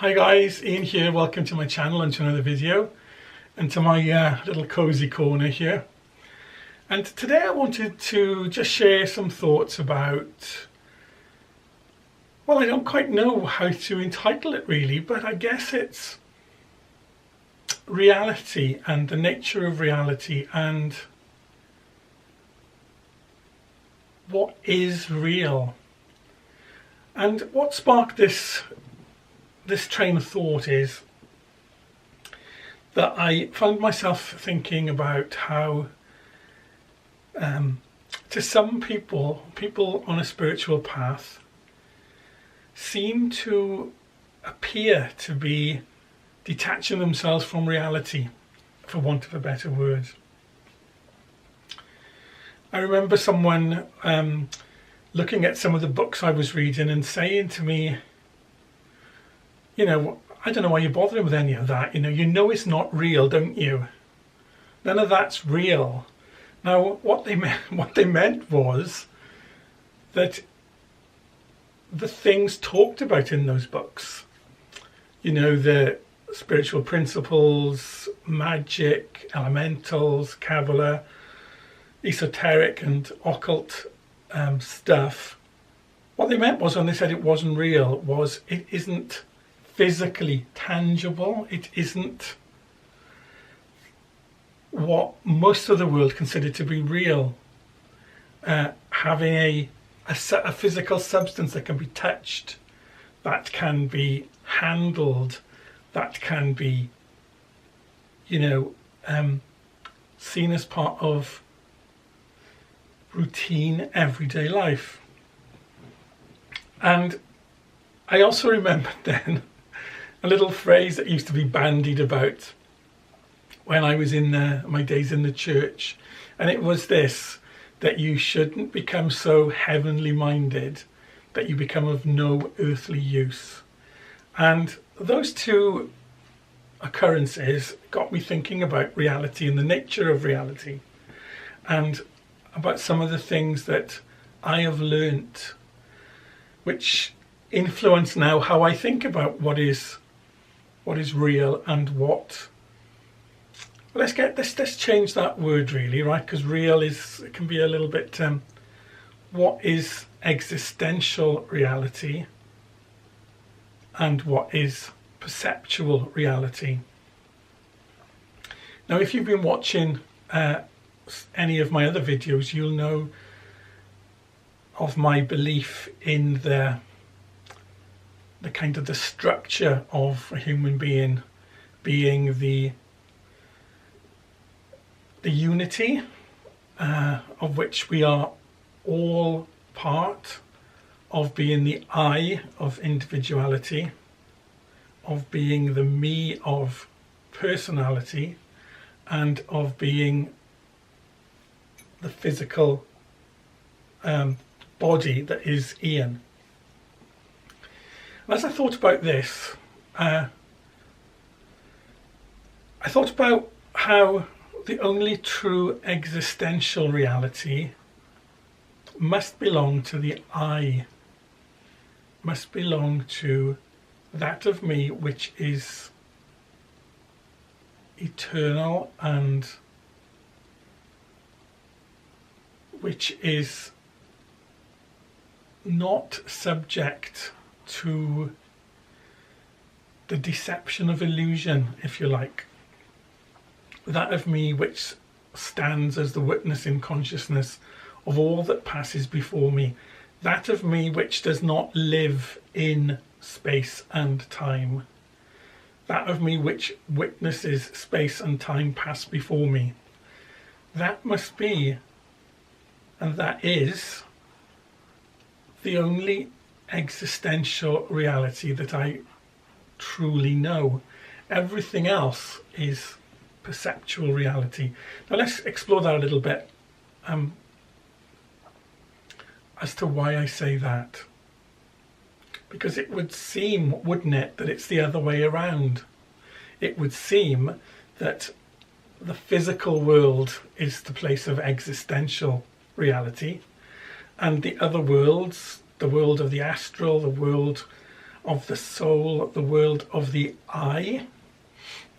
Hi guys, Ian here, welcome to my channel and to another video and to my little cozy corner here. And today I wanted to just share some thoughts about, well, I don't quite know how to entitle it really, but I guess it's reality and the nature of reality and what is real. And what sparked this train of thought is that I found myself thinking about how to some people on a spiritual path seem to appear to be detaching themselves from reality, for want of a better word. I remember someone looking at some of the books I was reading and saying to me, you know, I don't know why you're bothering with any of that. You know it's not real, don't you? None of that's real. Now, what they meant was that the things talked about in those books, you know, the spiritual principles, magic, elementals, Kabbalah, esoteric and occult stuff. What they meant was, when they said it wasn't real, was it isn't physically tangible. It isn't what most of the world considered to be real. Having a physical substance that can be touched, that can be handled, that can be, seen as part of routine everyday life. And I also remembered then a little phrase that used to be bandied about when I was in my days in the church, and it was this: that you shouldn't become so heavenly minded that you become of no earthly use. And those two occurrences got me thinking about reality and the nature of reality, and about some of the things that I have learnt which influence now how I think about what is real and what. Let's change that word really, right? Because real it can be a little bit. What is existential reality, and what is perceptual reality? Now, if you've been watching any of my other videos, you'll know of my belief in the kind of the structure of a human being being the unity of which we are all part, of being the I of individuality, of being the me of personality, and of being the physical body that is Ian. As I thought about this, I thought about how the only true existential reality must belong to the I, must belong to that of me which is eternal and which is not subject to the deception of illusion, if you like. That of me which stands as the witness in consciousness of all that passes before me. That of me which does not live in space and time. That of me which witnesses space and time pass before me. That must be, and that is, the only existential reality that I truly know. Everything else is perceptual reality. Now let's explore that a little bit as to why I say that. Because it would seem, wouldn't it, that it's the other way around. It would seem that the physical world is the place of existential reality, and the other worlds, the world of the astral, the world of the soul, the world of the I,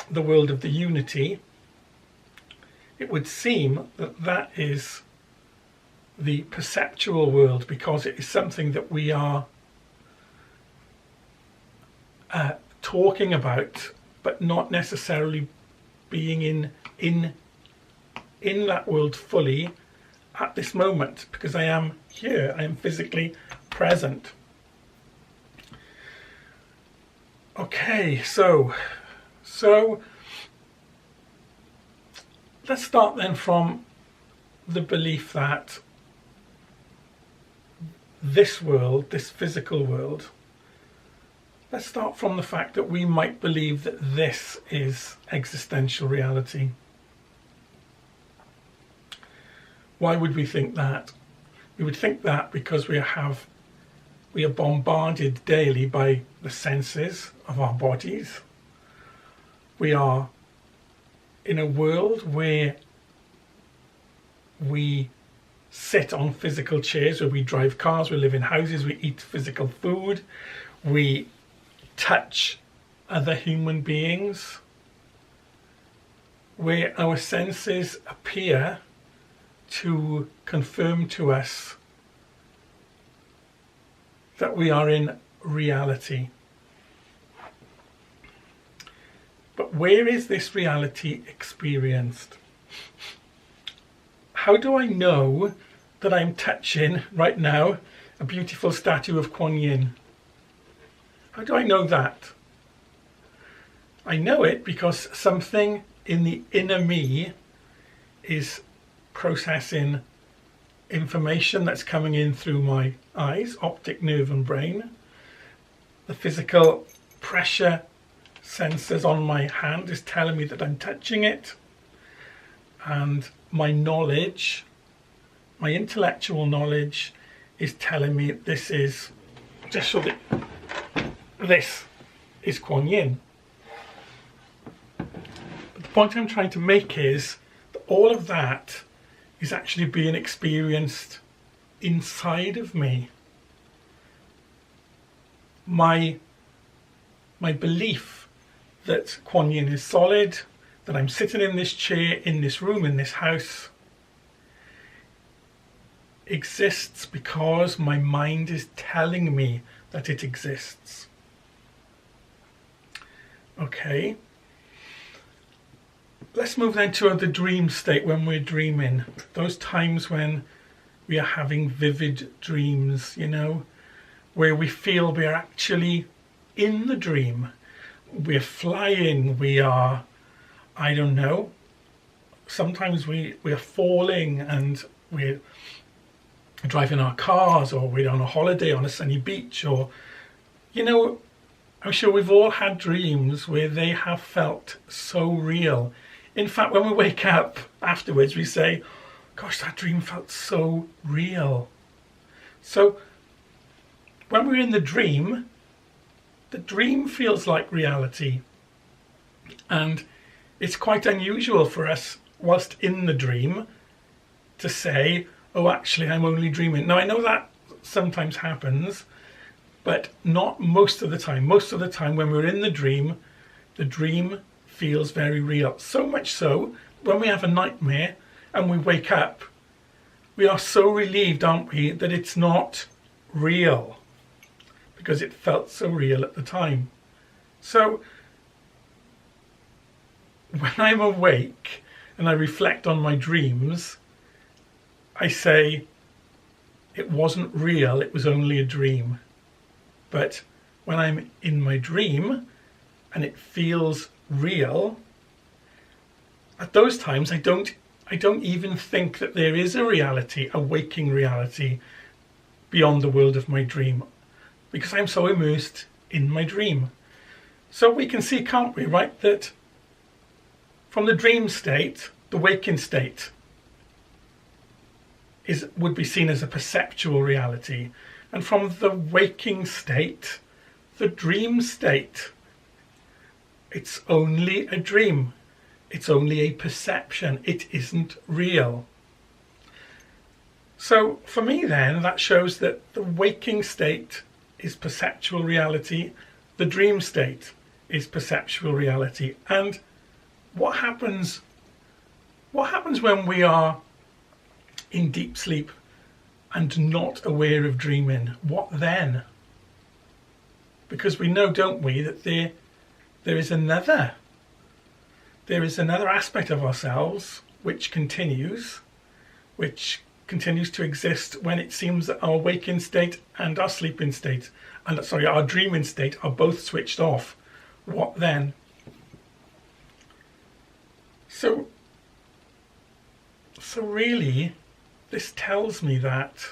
the world of the unity, it would seem that that is the perceptual world, because it is something that we are talking about, but not necessarily being in that world fully at this moment, because I am here, I am physically present. Okay, so let's start then from the belief that this world, this physical world, let's start from the fact that we might believe that this is existential reality. Why would we think that? We would think that because we are bombarded daily by the senses of our bodies. We are in a world where we sit on physical chairs, where we drive cars, we live in houses, we eat physical food, we touch other human beings, where our senses appear to confirm to us that we are in reality. But where is this reality experienced? How do I know that I'm touching right now a beautiful statue of Kuan Yin? How do I know that? I know it because something in the inner me is processing information that's coming in through my eyes, optic nerve and brain. The physical pressure sensors on my hand is telling me that I'm touching it, and my knowledge, my intellectual knowledge, is telling me this is just so that this is Kuan Yin. But the point I'm trying to make is that all of that is actually being experienced inside of me. My belief that Kuan Yin is solid, that I'm sitting in this chair, in this room, in this house, exists because my mind is telling me that it exists. Okay. Let's move then to the dream state, when we're dreaming. Those times when we are having vivid dreams, you know, where we feel we're actually in the dream. We're flying, we are, I don't know, sometimes we're falling and we're driving our cars, or we're on a holiday on a sunny beach, or, you know, I'm sure we've all had dreams where they have felt so real. In fact, when we wake up afterwards, we say, gosh, that dream felt so real. So when we're in the dream feels like reality. And it's quite unusual for us, whilst in the dream, to say, oh, actually, I'm only dreaming. Now, I know that sometimes happens, but not most of the time. Most of the time when we're in the dream feels very real. So much so, when we have a nightmare and we wake up, we are so relieved, aren't we, that it's not real, because it felt so real at the time. So when I'm awake and I reflect on my dreams, I say, it wasn't real, it was only a dream. But when I'm in my dream and it feels real, at those times I don't even think that there is a reality, a waking reality beyond the world of my dream, because I'm so immersed in my dream. So we can see, can't we, right, that from the dream state, the waking state would be seen as a perceptual reality, and from the waking state, the dream state, it's only a dream. It's only a perception. It isn't real. So for me then, that shows that the waking state is perceptual reality. The dream state is perceptual reality. And what happens when we are in deep sleep and not aware of dreaming? What then? Because we know, don't we, that there is another aspect of ourselves which continues to exist when it seems that our waking state and our sleeping state, and our dreaming state, are both switched off. What then? So really, this tells me that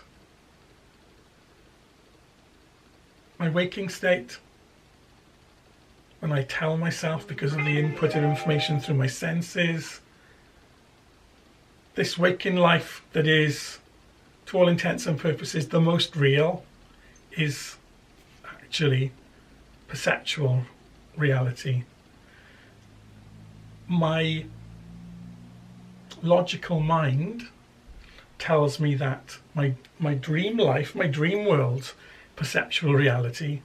my waking state, when I tell myself because of the input of information through my senses, this waking life that is, to all intents and purposes, the most real, is actually perceptual reality. My logical mind tells me that my dream life, my dream world, perceptual reality.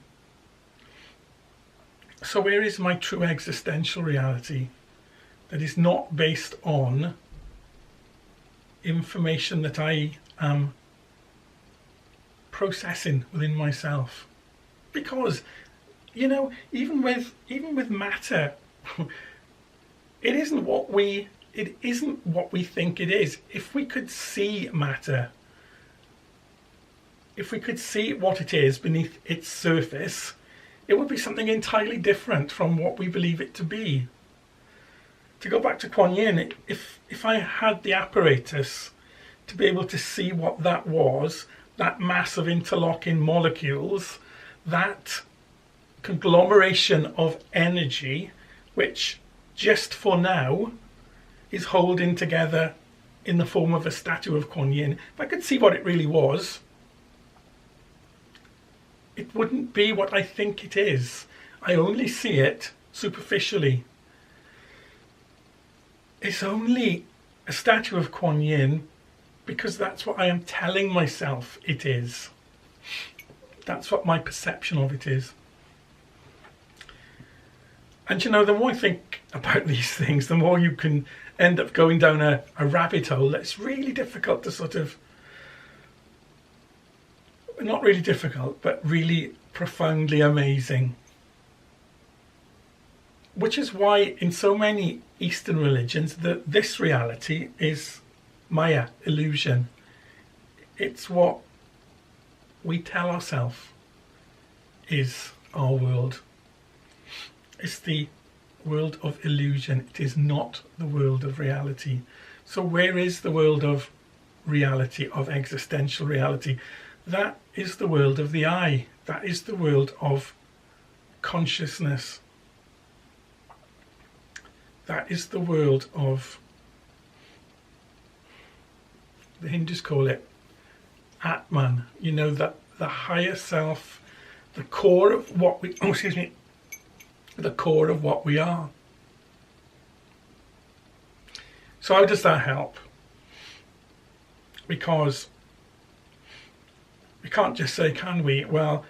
So where is my true existential reality that is not based on information that I am processing within myself? Because, you know, even with matter, it isn't what we think it is. If we could see matter, if we could see what it is beneath its surface, it would be something entirely different from what we believe it to be. To go back to Kuan Yin, if I had the apparatus to be able to see what that was, that mass of interlocking molecules, that conglomeration of energy, which just for now is holding together in the form of a statue of Kuan Yin, if I could see what it really was, it wouldn't be what I think it is. I only see it superficially. It's only a statue of Kuan Yin because that's what I am telling myself it is. That's what my perception of it is. And you know, the more I think about these things, the more you can end up going down a rabbit hole that's really difficult to sort of, not really difficult, but really profoundly amazing. Which is why in so many Eastern religions this reality is Maya, illusion. It's what we tell ourselves is our world. It's the world of illusion. It is not the world of reality. So where is the world of reality, of existential reality? That is the world of the I. That is the world of consciousness. That is the world of, the Hindus call it Atman. You know, that the higher self, the core of what we, the core of what we are. So how does that help? Because we can't just say, can we? Well,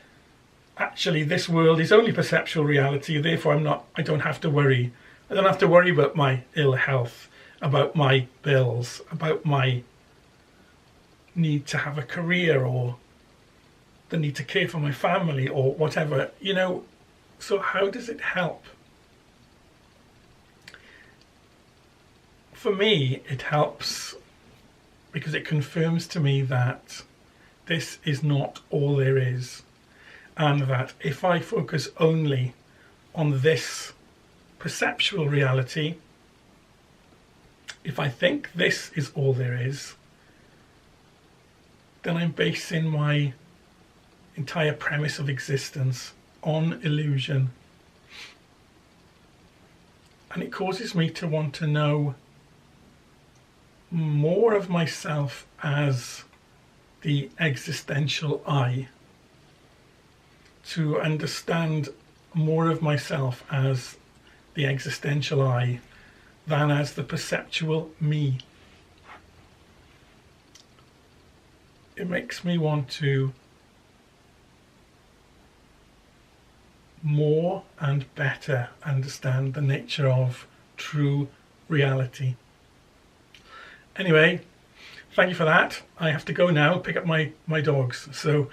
actually this world is only perceptual reality, therefore I don't have to worry. I don't have to worry about my ill health, about my bills, about my need to have a career, or the need to care for my family, or whatever, you know. So how does it help? For me, it helps because it confirms to me that this is not all there is, and that if I focus only on this perceptual reality, if I think this is all there is, then I'm basing my entire premise of existence on illusion. And it causes me to want to know more of myself as the existential I, to understand more of myself as the existential I than as the perceptual me. It makes me want to more and better understand the nature of true reality. Anyway, thank you for that. I have to go now, pick up my dogs. So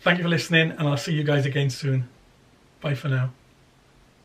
thank you for listening, and I'll see you guys again soon. Bye for now.